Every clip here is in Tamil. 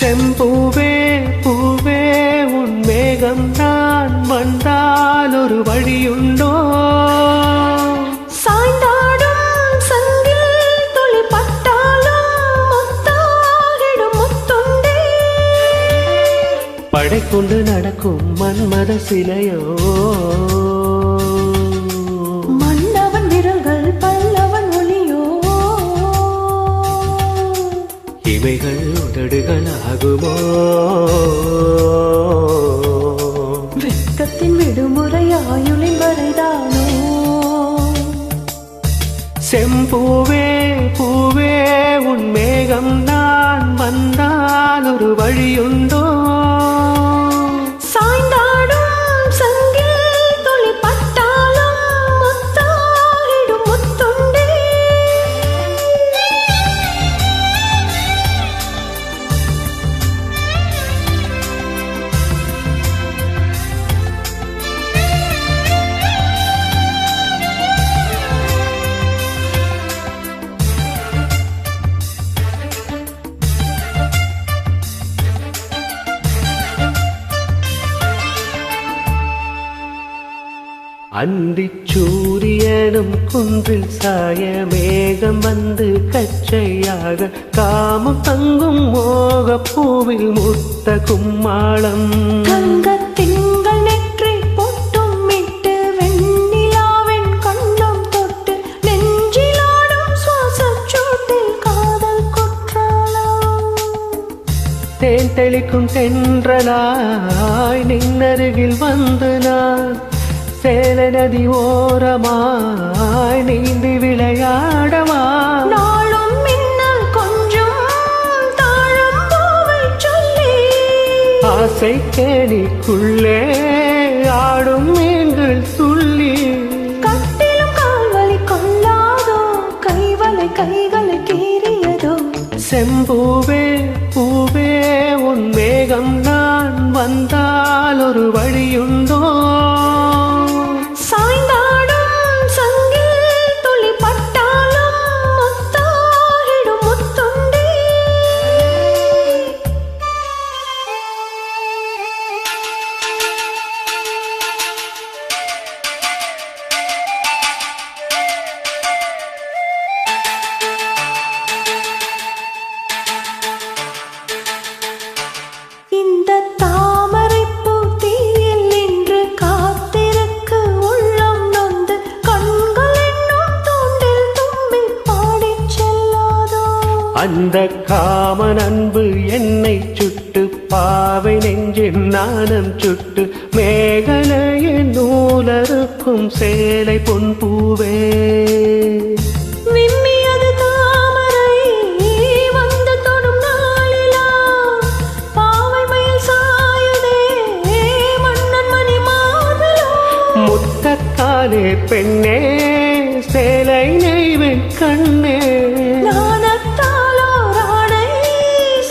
செம்பூவே பூவே உன் மேகம் நான் வந்தால் ஒரு வழியுண்டோ? சாய்ந்தாடும் சங்கில் துளி பட்டாலும் முத்தாகிடும் முத்துண்டே. படை கொண்டு நடக்கும் மன்மத சிலையோ? மன்னவன் விரல்கள் பல்லவன் ஒளியோ? இவைகள் உதடுகள் ஆகுமோ? வெட்கத்தின் விடுமுறை ஆயுளின் வரைதானோ? செம்பூவே பூவே உன் மேகம் நான் வந்தால் ஒரு வழியுண்டோ? சாய்ந்தாடும் சங்கில் துளி பட்டாலும் முத்தாகிடும் முத்துண்டே. அந்திச் சூரியனும் குன்றில் சாய மேகம் வந்து கச்சையாக காமம் தங்கும் மோக பூவில் முத்த கும்மாளம். தங்கத் திங்கள் நெற்றி பொட்டும் இட்டு வெண்ணிலாவின் கண்ணம் தொட்டு நெஞ்சிலாடும் சுவாசச் சூட்டில் காதல் குற்றாலம். தேன் தெளிக்கும் தென்றலாய் நின்னருகில் வந்து நான் சேல நதி ஓரமாய் நீந்தி விளையாடவா? நாளும் மின்னல் கொஞ்சம் தாழம் பூவை சொல்லி ஆசை கேணிக்குள்ளே ஆடும் மீன்கள் துள்ளி. கட்டிலும் கால்வலி கொள்ளாதோ? கைவலை கைகளை கீறியதோ? செம்பூவே பூவே உன் மேகம் நான் வந்தால் ஒரு வழியுண்டோ? சாய்ந்தாடும் சங்கில் துளி பட்டாலும் முத்தாகிடும் முத்துண்டே. இந்த தாமரைப்பூ தீயில் நின்று காத்திருக்கு உள்ளம் நொந்து கண்கள் என்னும் தூண்டில் தும்பி பாடிச் செல்லாதோ? அந்த காமன் அன்பு என்னை சுட்டு பாவை நெஞ்சின் நாணம் சுட்டு மேகலையின் நூலறுக்கும் சேலை பொன் பூவே. விம்மியது தாமரை வந்து தொடும் நாளிலா பாவை மயில் சாயுதே மன்னன் மணி மார்பிலோ? முத்தத்தாலே பெண்ணே சேலை நெய்வேன் கண்ணே. நாணத்தாலோ ராணை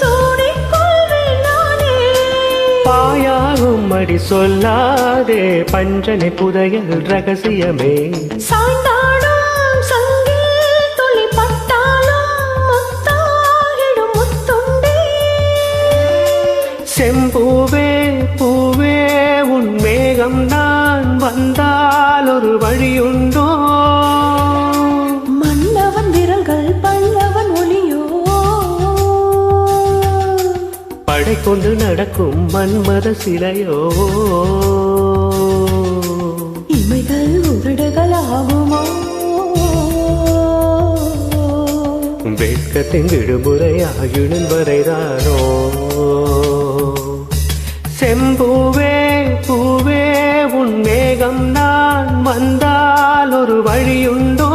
சூடிக் கொள்வேன் நானே. பாயாகும் அடி சொல்லாதே பஞ்சனை புதையல் ரகசியமே. சாய்ந்தாடும் சங்கில் துளி பட்டாலும் முத்தாகிடும் முத்துண்டே. செம்பூவே பூவே உன் மேகம் நான் வந்தால் ஒரு வழியுண்டோ? மன்னவன் விரல்கள் பல்லவன் ஒளியோ? படை கொண்டு நடக்கும் மன்மத சிலையோ? இமைகள் உதடுகள் ஆகுமோ? வெட்கத்தின் விடுமுறை ஆயுளின் வரைதானோ? செம்பூவே பூவே உன் மேகம் நான் வந்தால் ஒரு வழியுண்டோ?